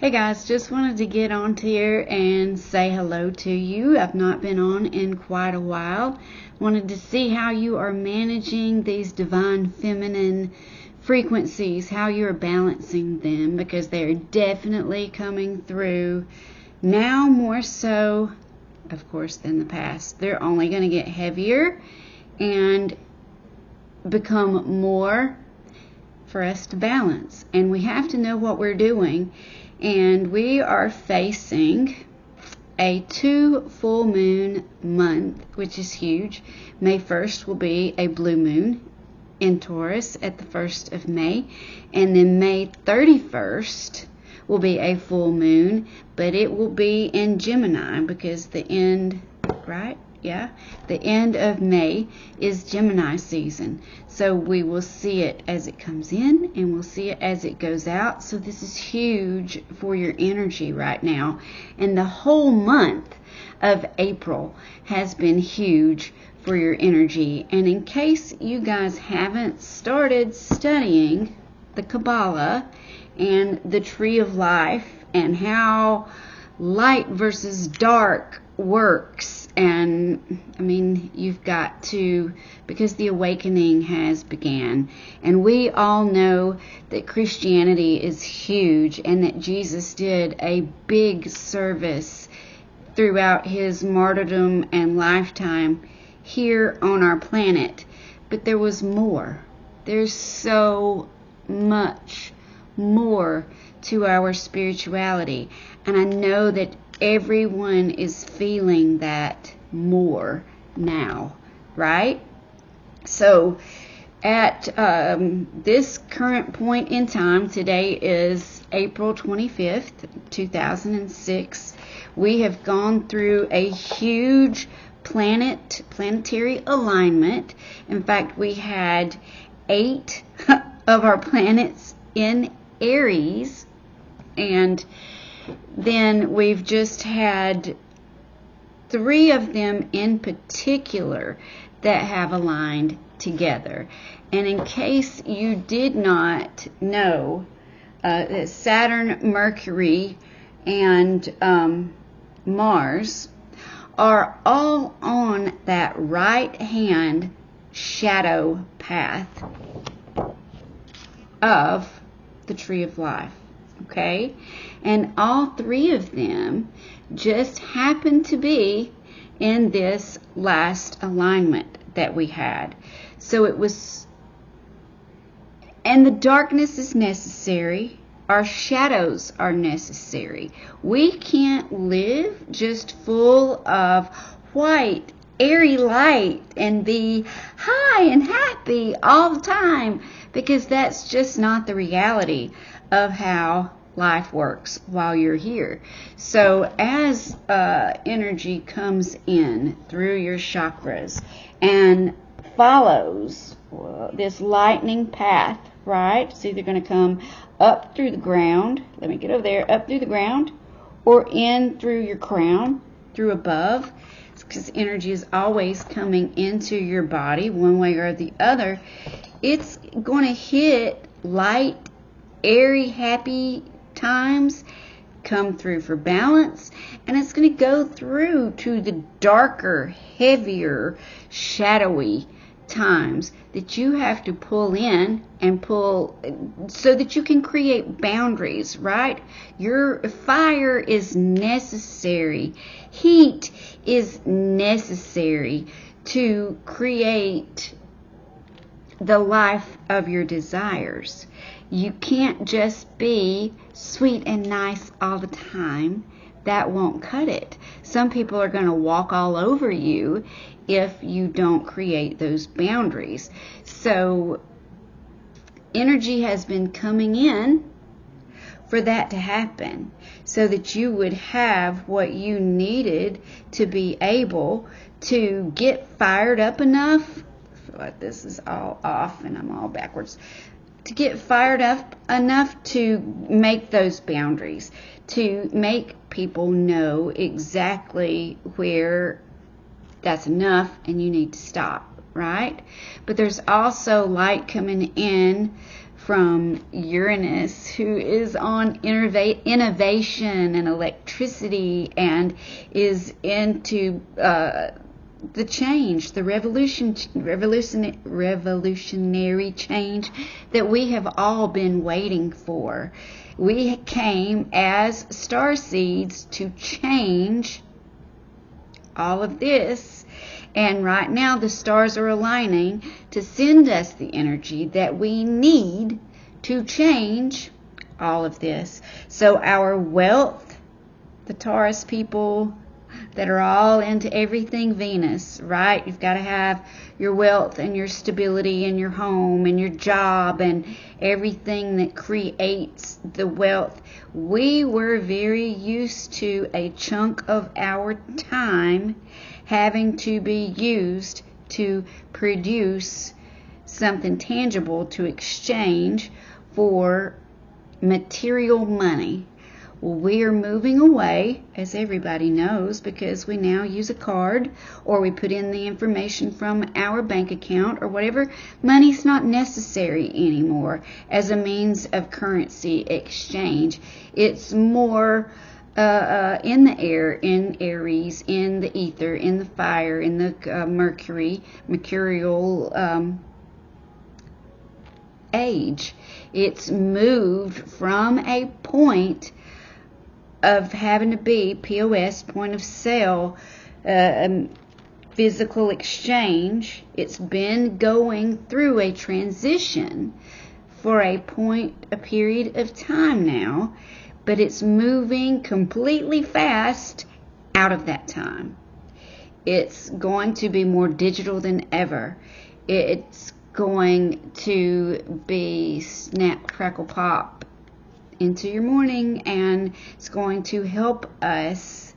Hey guys, just wanted to get on here and say hello to you. I've not been on in quite a while. Wanted to see how you are managing these divine feminine frequencies, how you're balancing them, because they're definitely coming through now more so, of course, than the past. They're only going to get heavier and become more for us to balance. And we have to know what we're doing. And we are facing a 2 full moon month, which is huge. May 1st will be a blue moon in Taurus at the 1st of May. And then May 31st will be a full moon, but it will be in Gemini because the end, right? Yeah, the end of May is Gemini season. So we will see it as it comes in and we'll see it as it goes out. So this is huge for your energy right now. And the whole month of April has been huge for your energy. And in case you guys haven't started studying the Kabbalah and the Tree of Life and how light versus dark works, and I mean, you've got to, because the awakening has began, and we all know that Christianity is huge and that Jesus did a big service throughout his martyrdom and lifetime here on our planet. But there was more. There's so much more to our spirituality, and I know that everyone is feeling that more now, right? So at this current point in time, today is April 25th, 2006. We have gone through a huge planetary alignment. In fact, we had 8 of our planets in Aries, and then we've just had 3 of them in particular that have aligned together. And in case you did not know, that Saturn, Mercury, and Mars are all on that right-hand shadow path of the Tree of Life. Okay, and all 3 of them just happen to be in this last alignment that we had. So it was, and the darkness is necessary. Our shadows are necessary. We can't live just full of white, airy light and be high and happy all the time, because that's just not the reality of how life works while you're here. So as energy comes in through your chakras and follows this lightning path, right? It's either going to come up through the ground, let me get over there, up through the ground, or in through your crown, through above, because energy is always coming into your body one way or the other. It's going to hit light, airy, happy times, come through for balance, and it's going to go through to the darker, heavier, shadowy times that you have to pull in and pull so that you can create boundaries, right? Your fire is necessary. Heat is necessary to create the life of your desires. You can't just be sweet and nice all the time. That won't cut it. Some people are going to walk all over you if you don't create those boundaries. So energy has been coming in for that to happen, so that you would have what you needed to be able to get fired up enough. I feel like this is all off and I'm all backwards. To get fired up enough to make those boundaries, to make people know exactly where that's enough and you need to stop, right? But there's also light coming in from Uranus, who is on innovation and electricity, and is into the change, the revolutionary change that we have all been waiting for. We came as star seeds to change all of this, and right now the stars are aligning to send us the energy that we need to change all of this. So our wealth, the Taurus people that are all into everything Venus, right? You've got to have your wealth and your stability and your home and your job and everything that creates the wealth. We were very used to a chunk of our time having to be used to produce something tangible to exchange for material money. Well, we are moving away, as everybody knows, because we now use a card, or we put in the information from our bank account, or whatever. Money's not necessary anymore as a means of currency exchange. It's more in the air, in Aries, in the ether, in the fire, in the mercurial age. It's moved from a point of having to be POS, point of sale, physical exchange. It's been going through a transition for a period of time now, but it's moving completely fast out of that time. It's going to be more digital than ever. It's going to be snap, crackle, pop into your morning, and it's going to help us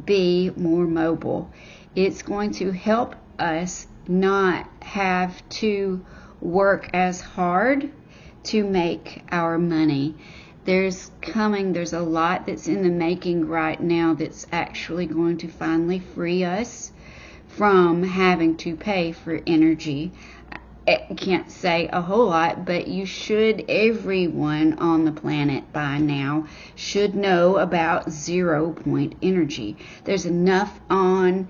be more mobile. It's going to help us not have to work as hard to make our money. There's a lot that's in the making right now that's actually going to finally free us from having to pay for energy. I can't say a whole lot, but everyone on the planet by now should know about 0 point energy. There's enough on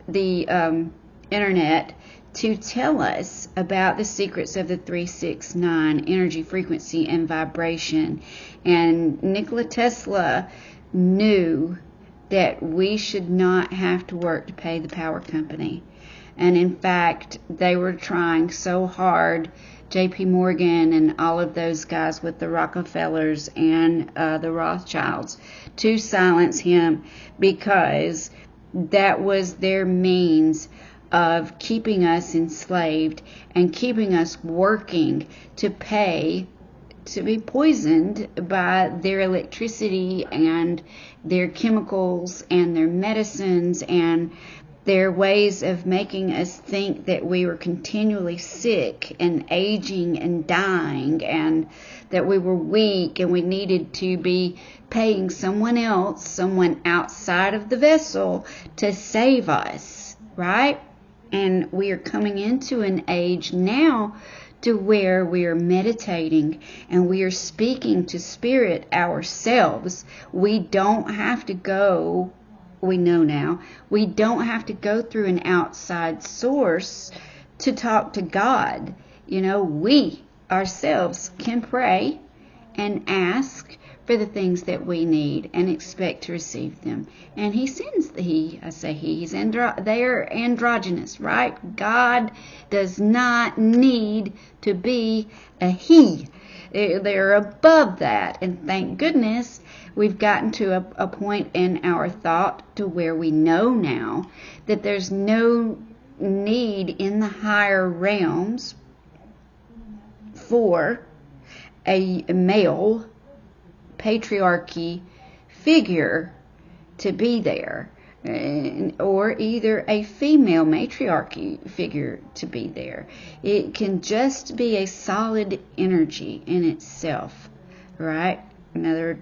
the internet to tell us about the secrets of the 369 energy, frequency, and vibration. And Nikola Tesla knew that we should not have to work to pay the power company. And in fact, they were trying so hard, J.P. Morgan and all of those guys with the Rockefellers and the Rothschilds, to silence him, because that was their means of keeping us enslaved and keeping us working to pay to be poisoned by their electricity and their chemicals and their medicines and their ways of making us think that we were continually sick and aging and dying, and that we were weak and we needed to be paying someone else, someone outside of the vessel, to save us, right? And we are coming into an age now to where we are meditating and we are speaking to spirit ourselves. We don't have to go, we know now, we don't have to go through an outside source to talk to God. You know, we ourselves can pray and ask for the things that we need and expect to receive them. And he sends they are androgynous, right? God does not need to be a he. They're above that. And thank goodness we've gotten to a point in our thought to where we know now that there's no need in the higher realms for a male patriarchy figure to be there, or either a female matriarchy figure to be there. It can just be a solid energy in itself, right? Another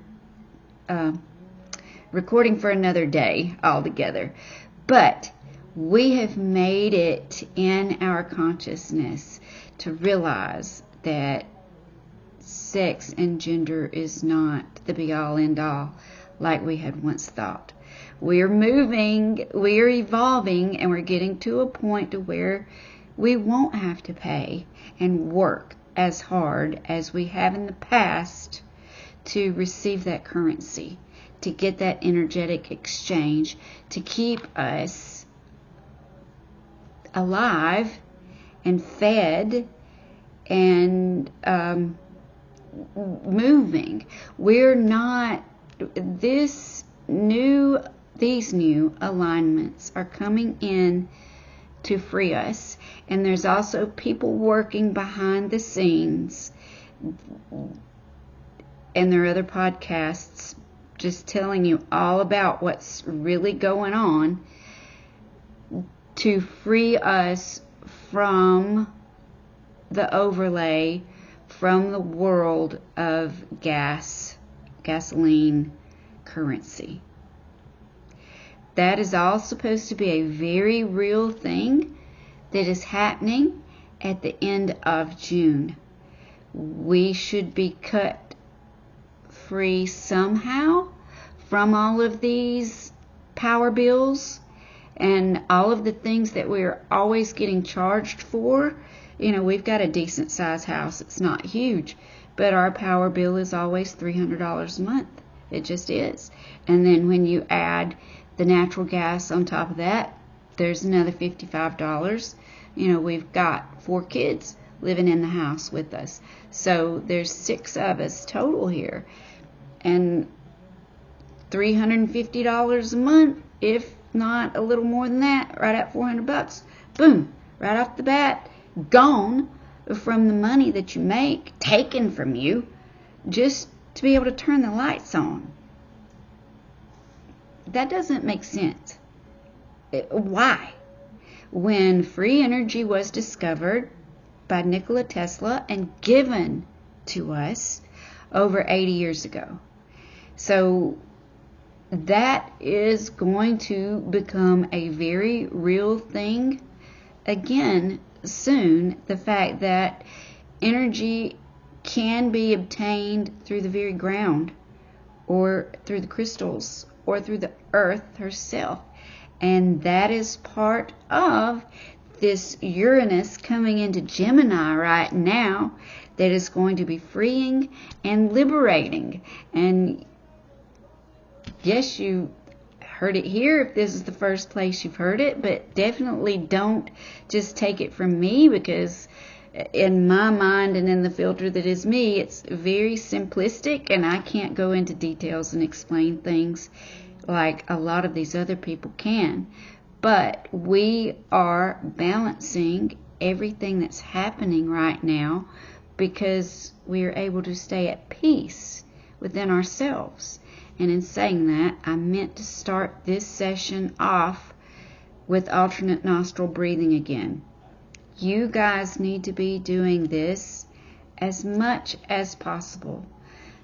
recording for another day altogether. But we have made it in our consciousness to realize that sex and gender is not the be-all end-all like we had once thought. We're moving, we're evolving, and we're getting to a point to where we won't have to pay and work as hard as we have in the past to receive that currency, to get that energetic exchange, to keep us alive and fed and moving. We're not, these new alignments are coming in to free us. And there's also people working behind the scenes, and there are other podcasts just telling you all about what's really going on to free us from the overlay from the world of gasoline currency. That is all supposed to be a very real thing that is happening at the end of June. We should be cut free somehow from all of these power bills and all of the things that we're always getting charged for. You know, we've got a decent sized house. It's not huge, but our power bill is always $300 a month. It just is. And then when you add the natural gas on top of that, there's another $55. You know, we've got 4 kids living in the house with us. So there's 6 of us total here. And $350 a month, if not a little more than that, right at $400. Boom, right off the bat, gone from the money that you make, taken from you, just to be able to turn the lights on. That doesn't make sense. Why? When free energy was discovered by Nikola Tesla and given to us over 80 years ago. So that is going to become a very real thing again soon. The fact that energy can be obtained through the very ground, or through the crystals, or through the earth herself. And that is part of this Uranus coming into Gemini right now that is going to be freeing and liberating. And yes, you heard it here if this is the first place you've heard it, but definitely don't just take it from me, because in my mind and in the filter that is me, it's very simplistic, and I can't go into details and explain things like a lot of these other people can. But we are balancing everything that's happening right now because we are able to stay at peace within ourselves. And in saying that, I meant to start this session off with alternate nostril breathing again. You guys need to be doing this as much as possible.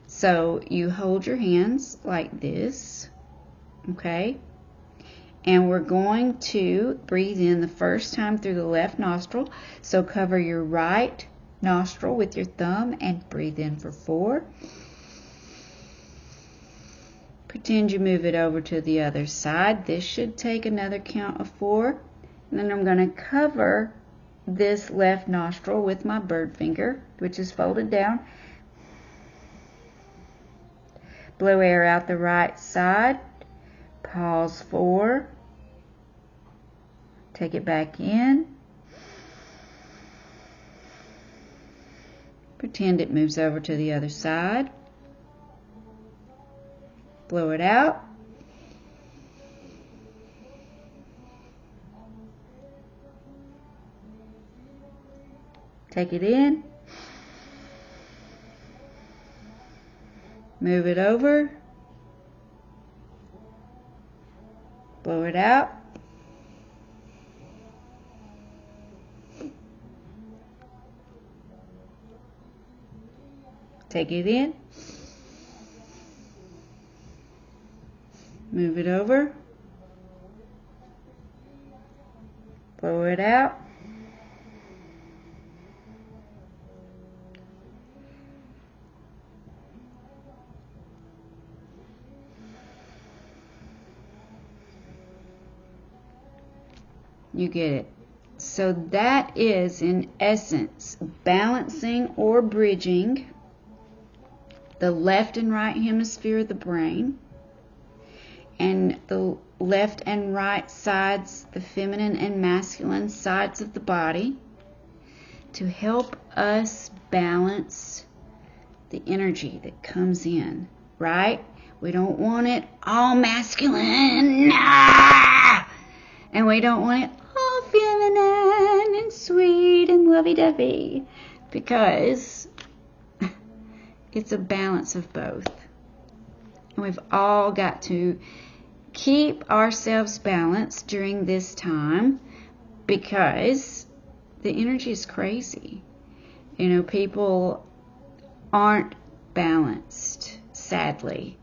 So you hold your hands like this, okay? And we're going to breathe in the first time through the left nostril. So cover your right nostril with your thumb and breathe in for 4. Pretend you move it over to the other side. This should take another count of 4. And then I'm going to cover this left nostril with my bird finger, which is folded down. Blow air out the right side. Pause 4. Take it back in. Pretend it moves over to the other side. Blow it out. Take it in. Move it over. Blow it out. Take it in. Move it over. Blow it out. You get it? So that is, in essence, balancing or bridging the left and right hemisphere of the brain, and the left and right sides, the feminine and masculine sides of the body, to help us balance the energy that comes in, right? We don't want it all masculine, and we don't want it all feminine and sweet and lovey-dovey, because it's a balance of both. And we've all got to keep ourselves balanced during this time, because the energy is crazy. You know, people aren't balanced, sadly.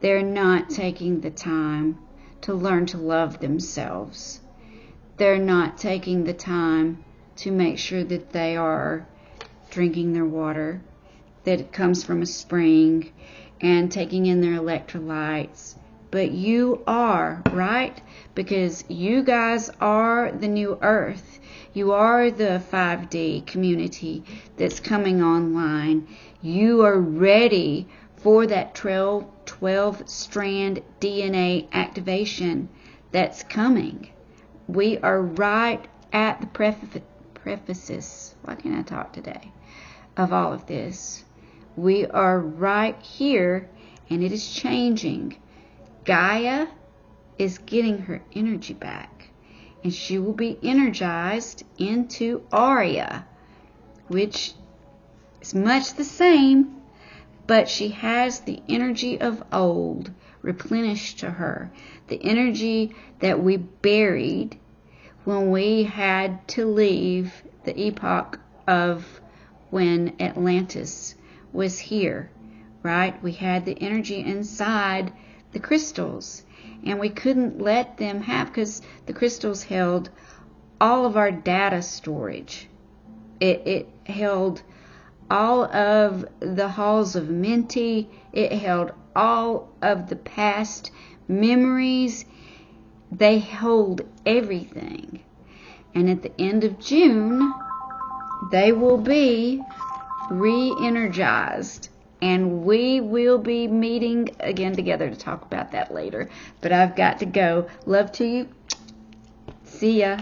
They're not taking the time to learn to love themselves. They're not taking the time to make sure that they are drinking their water, that it comes from a spring, and taking in their electrolytes. But you are, right? Because you guys are the new Earth. You are the 5D community that's coming online. You are ready for that 12-strand DNA activation that's coming. We are right at the prefaces, why can't I talk today, of all of this. We are right here, and it is changing. Gaia is getting her energy back, and she will be energized into Aria, which is much the same, but she has the energy of old replenished to her, the energy that we buried when we had to leave the epoch of when Atlantis was here, right? We had the energy inside the crystals, and we couldn't let them have, because the crystals held all of our data storage. It held all of the halls of Minty. It held all of the past memories. They hold everything. And at the end of June, they will be re-energized. And we will be meeting again together to talk about that later. But I've got to go. Love to you. See ya.